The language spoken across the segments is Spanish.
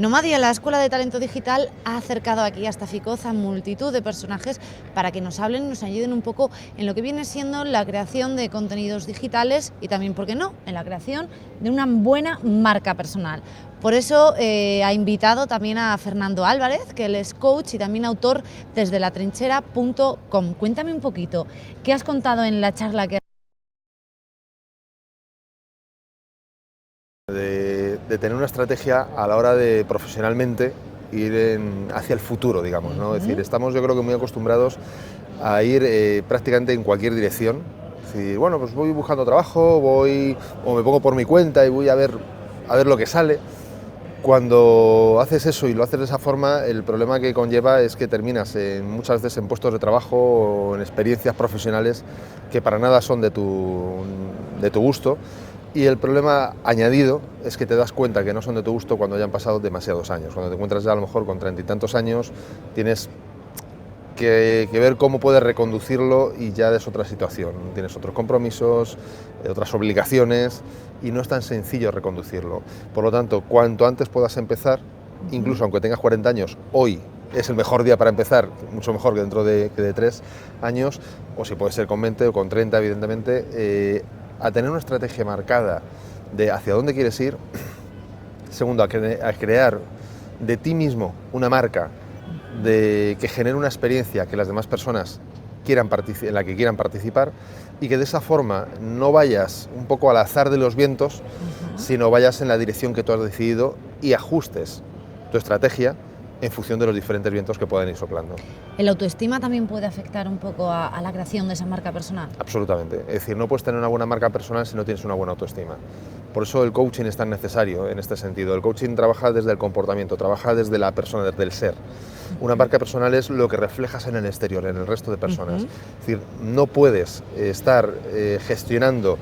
Nomadia, la Escuela de Talento Digital, ha acercado aquí hasta Ficoz a multitud de personajes para que nos hablen y nos ayuden un poco en lo que viene siendo la creación de contenidos digitales y también, ¿por qué no?, en la creación de una buena marca personal. Por eso ha invitado también a Fernando Álvarez, que él es coach y también autor desde latrinchera.com. Cuéntame un poquito, ¿qué has contado en la charla que de tener una estrategia a la hora de profesionalmente ir hacia el futuro, digamos, ¿no? Es decir, estamos yo creo que muy acostumbrados a ir prácticamente en cualquier dirección. Es decir, bueno, pues voy buscando trabajo, o me pongo por mi cuenta y voy a ver lo que sale. Cuando haces eso y lo haces de esa forma, el problema que conlleva es que terminas muchas veces en puestos de trabajo o en experiencias profesionales que para nada son de tu gusto. Y el problema añadido es que te das cuenta que no son de tu gusto cuando ya han pasado demasiados años. Cuando te encuentras ya a lo mejor con 30 y tantos años, tienes que ver cómo puedes reconducirlo y ya es otra situación. Tienes otros compromisos, otras obligaciones y no es tan sencillo reconducirlo. Por lo tanto, cuanto antes puedas empezar, incluso aunque tengas 40 años, hoy es el mejor día para empezar, mucho mejor que dentro de 3 años, o si puede ser con 20 o con 30, evidentemente, a tener una estrategia marcada de hacia dónde quieres ir. Segundo, a crear de ti mismo una marca que genere una experiencia que las demás personas en la que quieran participar, y que de esa forma no vayas un poco al azar de los vientos, sino vayas en la dirección que tú has decidido y ajustes tu estrategia en función de los diferentes vientos que puedan ir soplando. ¿El autoestima también puede afectar un poco a la creación de esa marca personal? Absolutamente. Es decir, no puedes tener una buena marca personal si no tienes una buena autoestima. Por eso el coaching es tan necesario en este sentido. El coaching trabaja desde el comportamiento, trabaja desde la persona, desde el ser. Una marca personal es lo que reflejas en el exterior, en el resto de personas. Es decir, no puedes estar gestionando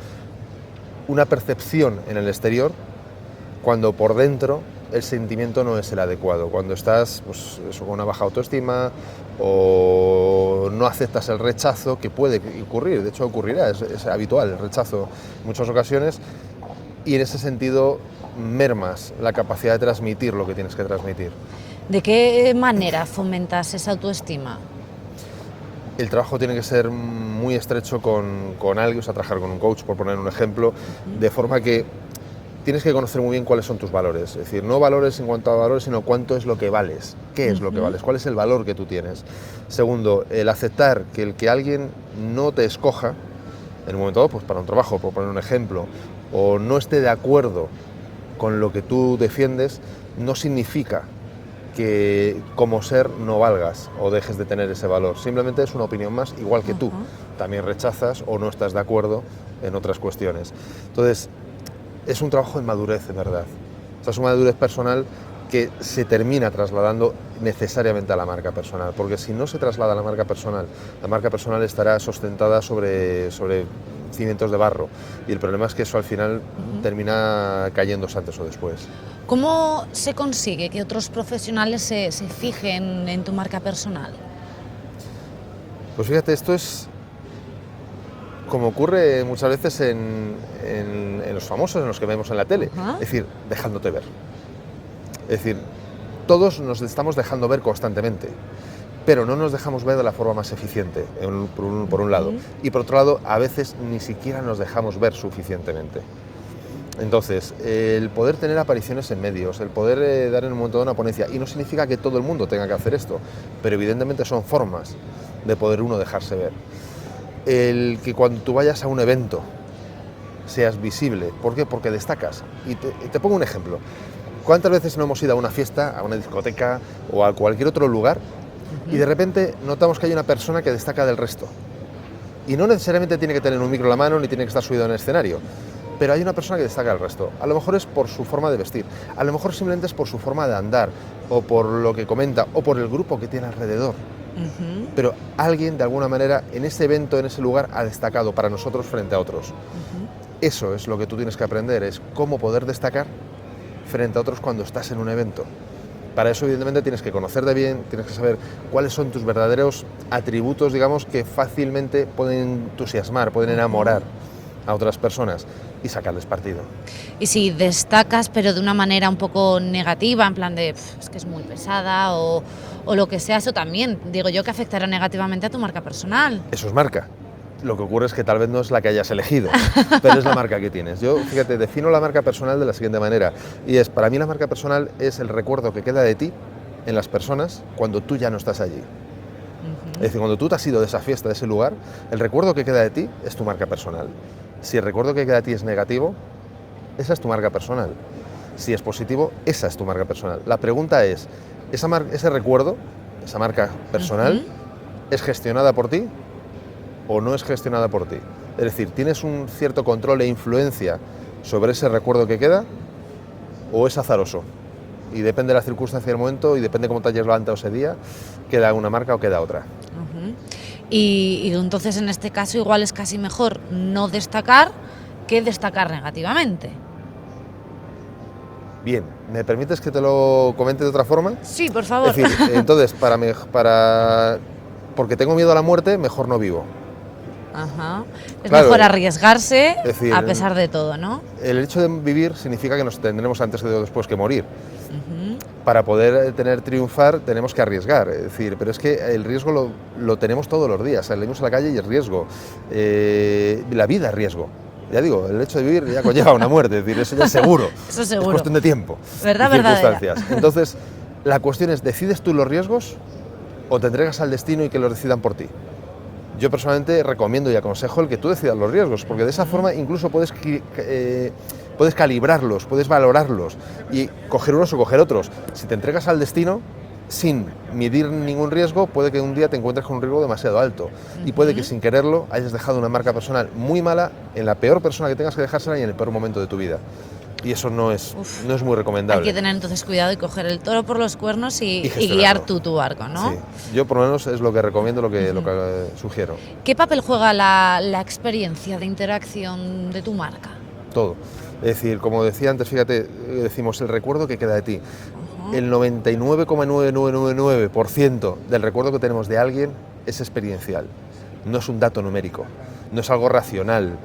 una percepción en el exterior cuando por dentro el sentimiento no es el adecuado, cuando estás pues, con una baja autoestima o no aceptas el rechazo, que puede ocurrir, de hecho ocurrirá, es habitual el rechazo en muchas ocasiones, y en ese sentido mermas la capacidad de transmitir lo que tienes que transmitir. ¿De qué manera fomentas esa autoestima? El trabajo tiene que ser muy estrecho con alguien, o sea, trabajar con un coach, por poner un ejemplo, de forma que tienes que conocer muy bien cuáles son tus valores. Es decir, no valores en cuanto a valores, sino cuánto es lo que vales, qué es lo que vales, cuál es el valor que tú tienes. Segundo, el aceptar que el que alguien no te escoja, en un momento dado, pues para un trabajo, por poner un ejemplo, o no esté de acuerdo con lo que tú defiendes, no significa que como ser no valgas o dejes de tener ese valor. Simplemente es una opinión más, igual que tú. También rechazas o no estás de acuerdo en otras cuestiones. Entonces, es un trabajo de madurez, de verdad. O sea, es una madurez personal que se termina trasladando necesariamente a la marca personal, porque si no se traslada a la marca personal estará sustentada sobre cimientos de barro, y el problema es que eso al final termina cayéndose antes o después. ¿Cómo se consigue que otros profesionales se fijen en tu marca personal? Pues fíjate, esto es como ocurre muchas veces en los famosos, en los que vemos en la tele, es decir, dejándote ver. Es decir, todos nos estamos dejando ver constantemente, pero no nos dejamos ver de la forma más eficiente, por un lado, y por otro lado, a veces ni siquiera nos dejamos ver suficientemente. Entonces, el poder tener apariciones en medios, el poder dar en un momento de una ponencia, y no significa que todo el mundo tenga que hacer esto, pero evidentemente son formas de poder uno dejarse ver. El que cuando tú vayas a un evento seas visible. ¿Por qué? Porque destacas. Y te pongo un ejemplo. ¿Cuántas veces no hemos ido a una fiesta, a una discoteca o a cualquier otro lugar y de repente notamos que hay una persona que destaca del resto? Y no necesariamente tiene que tener un micro en la mano ni tiene que estar subido en el escenario, pero hay una persona que destaca del resto. A lo mejor es por su forma de vestir, a lo mejor simplemente es por su forma de andar, o por lo que comenta, o por el grupo que tiene alrededor. Pero alguien, de alguna manera, en ese evento, en ese lugar, ha destacado para nosotros frente a otros. Eso es lo que tú tienes que aprender, es cómo poder destacar frente a otros cuando estás en un evento. Para eso, evidentemente, tienes que conocerte bien, tienes que saber cuáles son tus verdaderos atributos, digamos, que fácilmente pueden entusiasmar, pueden enamorar a otras personas y sacarles partido. Y si destacas, pero de una manera un poco negativa, en plan de es que es muy pesada o lo que sea, eso también, digo yo, que afectará negativamente a tu marca personal. Eso es marca. Lo que ocurre es que tal vez no es la que hayas elegido, pero es la marca que tienes. Yo, fíjate, defino la marca personal de la siguiente manera, y es, para mí la marca personal es el recuerdo que queda de ti en las personas cuando tú ya no estás allí. Es decir, cuando tú te has ido de esa fiesta, de ese lugar, el recuerdo que queda de ti es tu marca personal. Si el recuerdo que queda de ti es negativo, esa es tu marca personal. Si es positivo, esa es tu marca personal. La pregunta es, ese recuerdo, esa marca personal, ¿es gestionada por ti o no es gestionada por ti? Es decir, ¿tienes un cierto control e influencia sobre ese recuerdo que queda o es azaroso? Y depende de la circunstancia del momento y depende de cómo te hayas levantado ese día, queda una marca o queda otra. Y entonces en este caso igual es casi mejor no destacar que destacar negativamente. Bien, ¿me permites que te lo comente de otra forma? Sí, por favor. Es decir, entonces, porque tengo miedo a la muerte, mejor no vivo. Ajá. Es claro, mejor arriesgarse decir, a pesar de todo, ¿no? El hecho de vivir significa que nos tendremos antes o después que morir. Para poder triunfar tenemos que arriesgar, es decir, pero es que el riesgo lo tenemos todos los días, salimos a la calle y es riesgo, la vida es riesgo. Ya digo, el hecho de vivir ya conlleva una muerte, es decir, eso ya es seguro. Eso seguro. Es cuestión de tiempo. ¿Verdad, y circunstancias. Entonces, la cuestión es, ¿decides tú los riesgos o te entregas al destino y que los decidan por ti? Yo personalmente recomiendo y aconsejo el que tú decidas los riesgos, porque de esa forma incluso puedes calibrarlos, puedes valorarlos y coger unos o coger otros. Si te entregas al destino sin medir ningún riesgo, puede que un día te encuentres con un riesgo demasiado alto y puede que sin quererlo hayas dejado una marca personal muy mala en la peor persona que tengas que dejársela y en el peor momento de tu vida. Y eso no es muy recomendable. Hay que tener entonces cuidado y coger el toro por los cuernos y guiar tú tu barco, ¿no? Sí, yo por lo menos es lo que recomiendo, lo que sugiero. ¿Qué papel juega la experiencia de interacción de tu marca? Todo. Es decir, como decía antes, fíjate, decimos el recuerdo que queda de ti. El 99,9999% del recuerdo que tenemos de alguien es experiencial. No es un dato numérico, no es algo racional,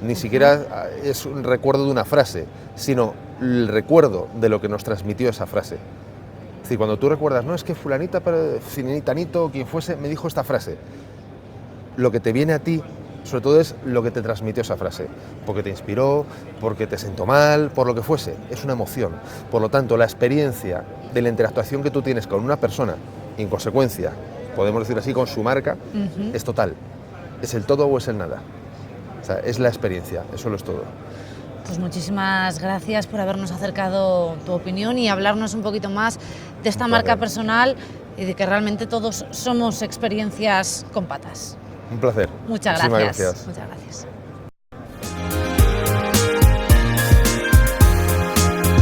ni siquiera es un recuerdo de una frase, sino el recuerdo de lo que nos transmitió esa frase. Es decir, cuando tú recuerdas, no, es que fulanita, fulanito, quien fuese, me dijo esta frase, lo que te viene a ti, sobre todo es lo que te transmitió esa frase, porque te inspiró, porque te sentó mal, por lo que fuese, es una emoción. Por lo tanto, la experiencia de la interactuación que tú tienes con una persona, y en consecuencia, podemos decir así, con su marca, es total. ¿Es el todo o es el nada? O sea, es la experiencia, eso lo es todo. Pues muchísimas gracias por habernos acercado tu opinión y hablarnos un poquito más de esta marca personal y de que realmente todos somos experiencias con patas. Un placer. Muchas Muchísimas gracias. gracias. Muchas gracias.